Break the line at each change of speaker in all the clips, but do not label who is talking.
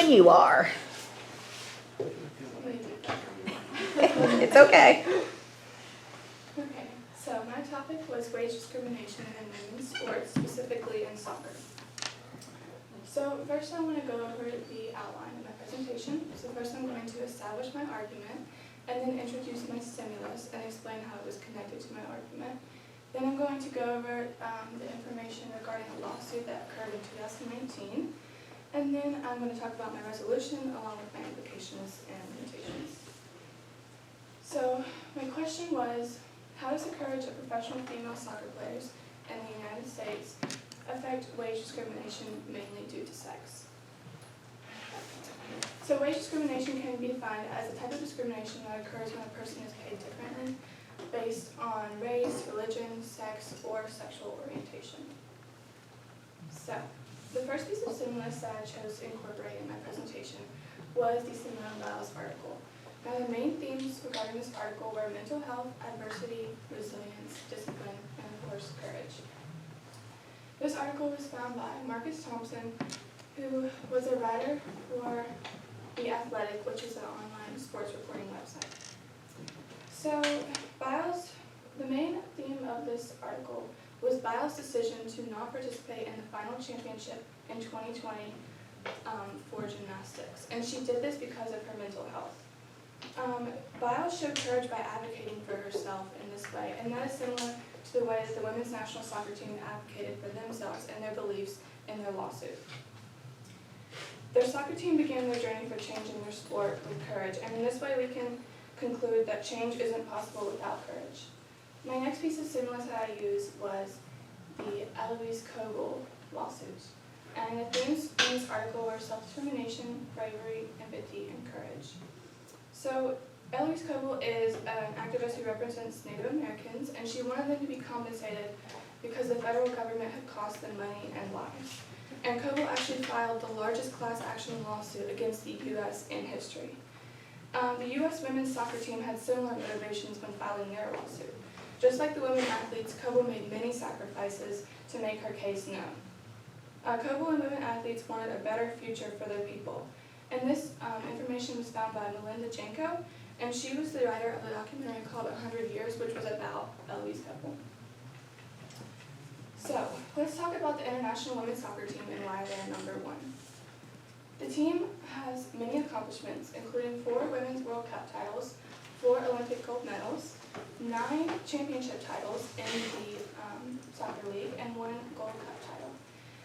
than you are. It's okay.
Okay, so my topic was wage discrimination in women's sports, specifically in soccer. So first I want to go over the outline of my presentation. So first I'm going to establish my argument, and then introduce my stimulus and explain how it was connected to my argument. Then I'm going to go over the information regarding a lawsuit that occurred in 2019. And then I'm going to talk about my resolution along with my implications and limitations. So my question was, how does the courage of professional female soccer players in the United States affect wage discrimination mainly due to sex? So wage discrimination can be defined as a type of discrimination that occurs when a person is paid differently based on race, religion, sex, or sexual orientation. So, the first piece of stimulus that I chose to incorporate in my presentation was the Simone Biles article. Now the main themes regarding this article were mental health, adversity, resilience, discipline, and of course courage. This article was found by Marcus Thompson, who was a writer for The Athletic, which is an online sports reporting website. So Biles, the main theme of this article was Biles' decision to not participate in the final championship in 2020 for gymnastics. And she did this because of her mental health. Biles showed courage by advocating for herself in this way, and that is similar to the way that the women's national soccer team advocated for themselves and their beliefs in their lawsuit. Their soccer team began their journey for change in their sport with courage, and in this way we can conclude that change isn't possible without courage. My next piece of stimulus that I used was the Eloise Kogel lawsuit. And the themes in this article were self-determination, bravery, empathy, and courage. So Eloise Kogel is an activist who represents Native Americans, and she wanted them to be compensated because the federal government had cost them money and lives. And Kogel actually filed the largest class action lawsuit against the U.S. in history. The U.S. women's soccer team had similar motivations when filing their lawsuit. Just like the women athletes, Kogel made many sacrifices to make her case known. Kogel and women athletes wanted a better future for their people. And this information was found by Melinda Janko, and she was the writer of a documentary called 100 Years, which was about Eloise Kogel. So, let's talk about the international women's soccer team and why they're number one. The team has many accomplishments, including 4 Women's World Cup titles, 4 Olympic gold medals, 9 championship titles in the soccer league, and 1 Gold Cup title.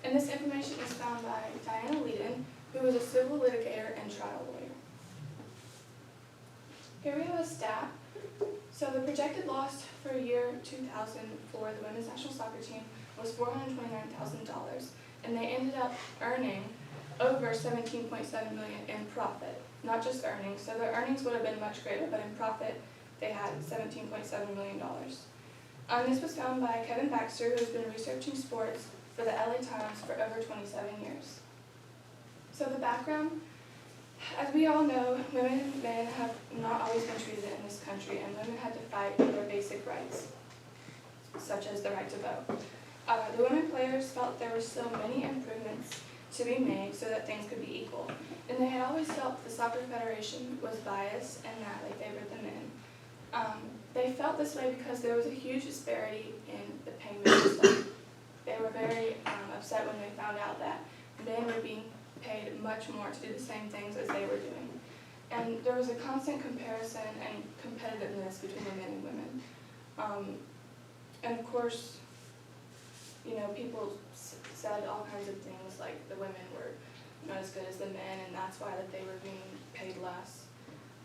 And this information is found by Diana Leedon, who was a civil litigator and trial lawyer. Here we have a stat. So the projected loss for year 2000 for the women's national soccer team was $429,000, and they ended up earning over $17.7 million in profit, not just earnings. So their earnings would have been much greater, but in profit, they had $17.7 million. This was found by Kevin Baxter, who has been researching sports for the LA Times for over 27 years. So the background, as we all know, women and men have not always been treated in this country, and women had to fight for their basic rights, such as the right to vote. The women players felt there were still many improvements to be made so that things could be equal. And they had always felt the Soccer Federation was biased and that they favored the men. They felt this way because there was a huge disparity in the payment system. They were very upset when they found out that men were being paid much more to do the same things as they were doing. And there was a constant comparison and competitiveness between the men and women. And of course, you know, people said all kinds of things like the women were not as good as the men, and that's why that they were being paid less.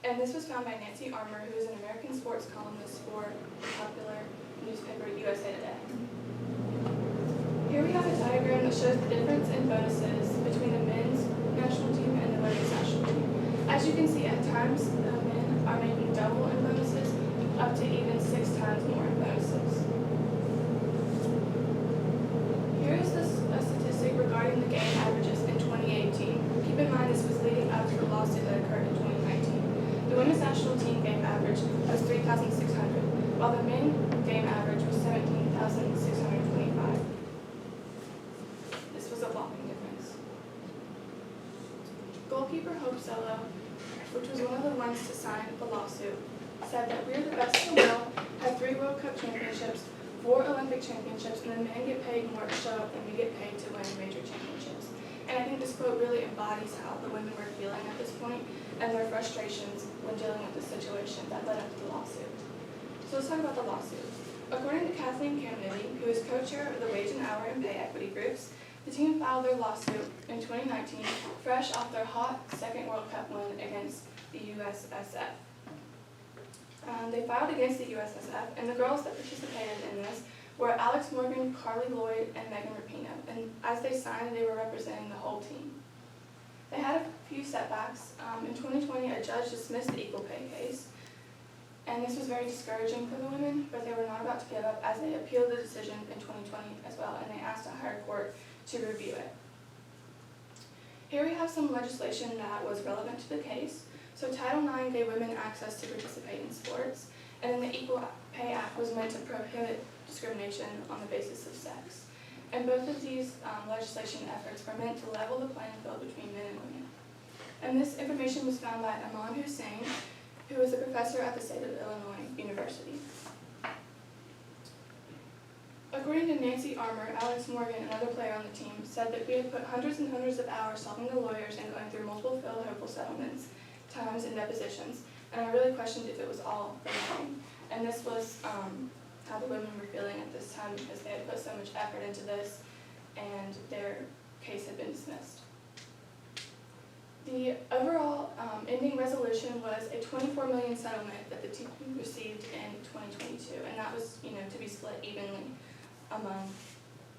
And this was found by Nancy Armour, who is an American sports columnist for the popular newspaper USA Today. Here we have a diagram that shows the difference in bonuses between the men's national team and the women's national team. As you can see, at times the men are making double in bonuses, up to even 6 times more in bonuses. Here is a statistic regarding the game averages in 2018. Keep in mind this was leading up to the lawsuit that occurred in 2019. The women's national team game average was 3,600, while the men game average was 17,625. This was a whopping difference. Goalkeeper Hope Solo, which was one of the ones to sign the lawsuit, said that we're the best in the world, have 3 World Cup championships, 4 Olympic championships, and the men get paid more to show up than we get paid to win major championships. And I think this quote really embodies how the women were feeling at this point and their frustrations when dealing with the situation that led up to the lawsuit. So let's talk about the lawsuit. According to Kathleen Caminiti, who is co-chair of the Wage and Hour and Pay Equity Groups, the team filed their lawsuit in 2019, fresh off their hot second World Cup win against the USSF. They filed against the USSF, and the girls that participated in this were Alex Morgan, Carly Lloyd, and Megan Rapinoe. And as they signed, they were representing the whole team. They had a few setbacks. In 2020, a judge dismissed the equal pay case, and this was very discouraging for the women, but they were not about to give up as they appealed the decision in 2020 as well, and they asked a higher court to review it. Here we have some legislation that was relevant to the case. So Title IX gave women access to participate in sports, and then the Equal Pay Act was meant to prohibit discrimination on the basis of sex. And both of these legislation efforts were meant to level the playing field between men and women. And this information was found by Aman Hussain, who is a professor at the State of Illinois University. According to Nancy Armour, Alex Morgan, another player on the team, said that we had put hundreds and hundreds of hours talking to lawyers and going through multiple failed hopeful settlements, times, and depositions, and I really questioned if it was all for nothing. And this was how the women were feeling at this time because they had put so much effort into this and their case had been dismissed. The overall ending resolution was a $24 million settlement that the team received in 2022, and that was, to be split evenly among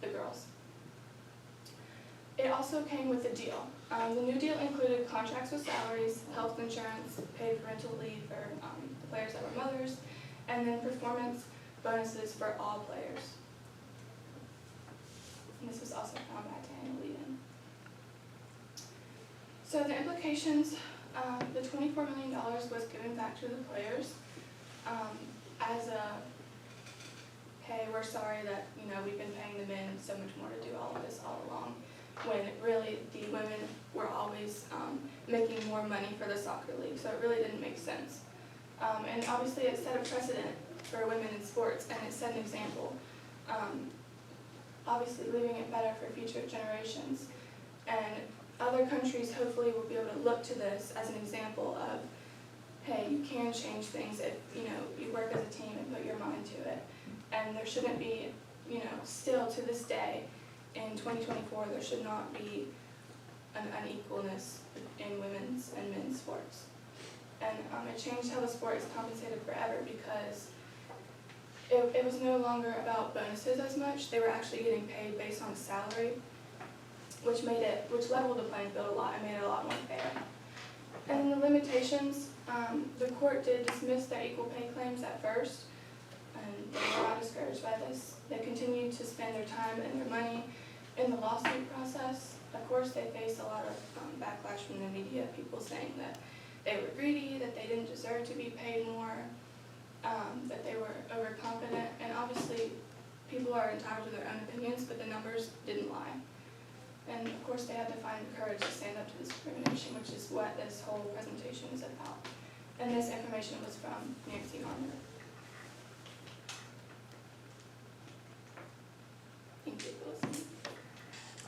the girls. It also came with a deal. The new deal included contracts with salaries, health insurance, paid parental leave for the players that were mothers, and then performance bonuses for all players. And this was also found by Daniel Leiden. So the implications, the $24 million was given back to the players as a, hey, we're sorry that we've been paying the men so much more to do all of this all along, when really the women were always making more money for the soccer league, so it really didn't make sense. And obviously it set a precedent for women in sports, and it set an example, obviously leaving it better for future generations. And other countries hopefully will be able to look to this as an example of, hey, you can change things if you work as a team and put your mind to it. And there shouldn't be, still to this day, in 2024, there should not be an unequalness in women's and men's sports. And it changed how the sport is compensated forever because it was no longer about bonuses as much. They were actually getting paid based on salary, which leveled the playing field a lot and made it a lot more fair. And then the limitations, the court did dismiss their equal pay claims at first, and they were not discouraged by this. They continued to spend their time and their money in the lawsuit process. Of course, they faced a lot of backlash from the media, people saying that they were greedy, that they didn't deserve to be paid more, that they were overconfident, and obviously people are entitled to their own opinions, but the numbers didn't lie. And of course they had to find the courage to stand up to discrimination, which is what this whole presentation is about. And this information was from Nancy Armour. Thank you for listening.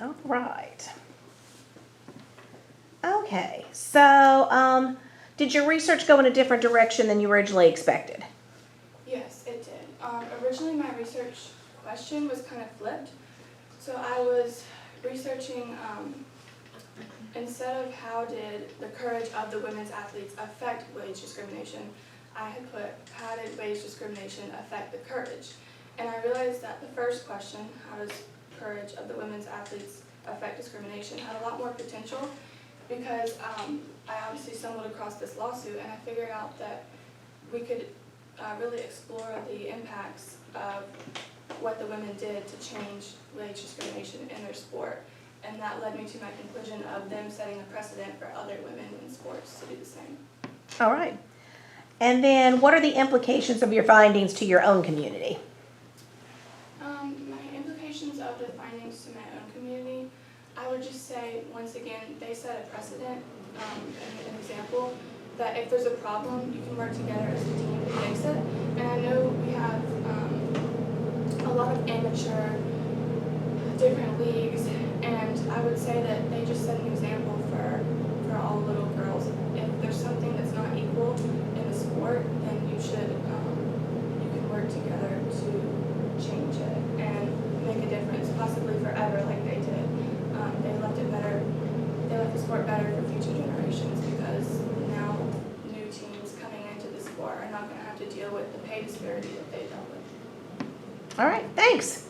All right. Okay, so did your research go in a different direction than you originally expected?
Yes, it did. Originally my research question was kind of flipped. So I was researching, instead of how did the courage of the women's athletes affect wage discrimination, I had put how did wage discrimination affect the courage? And I realized that the first question, how does courage of the women's athletes affect discrimination, had a lot more potential because I obviously stumbled across this lawsuit and I figured out that we could really explore the impacts of what the women did to change wage discrimination in their sport. And that led me to my conclusion of them setting a precedent for other women in sports to do the same.
All right. And then what are the implications of your findings to your own community?
My implications of the findings to my own community, I would just say, once again, they set a precedent an example that if there's a problem, you can work together as a team to fix it. And I know we have a lot of amateur different leagues, and I would say that they just set an example for all little girls. If there's something that's not equal in the sport, then you can work together to change it and make a difference, possibly forever, like they did. They left it better. They left the sport better for future generations, because now new teams coming into the sport are not going to have to deal with the pay disparity that they dealt with.
All right, thanks.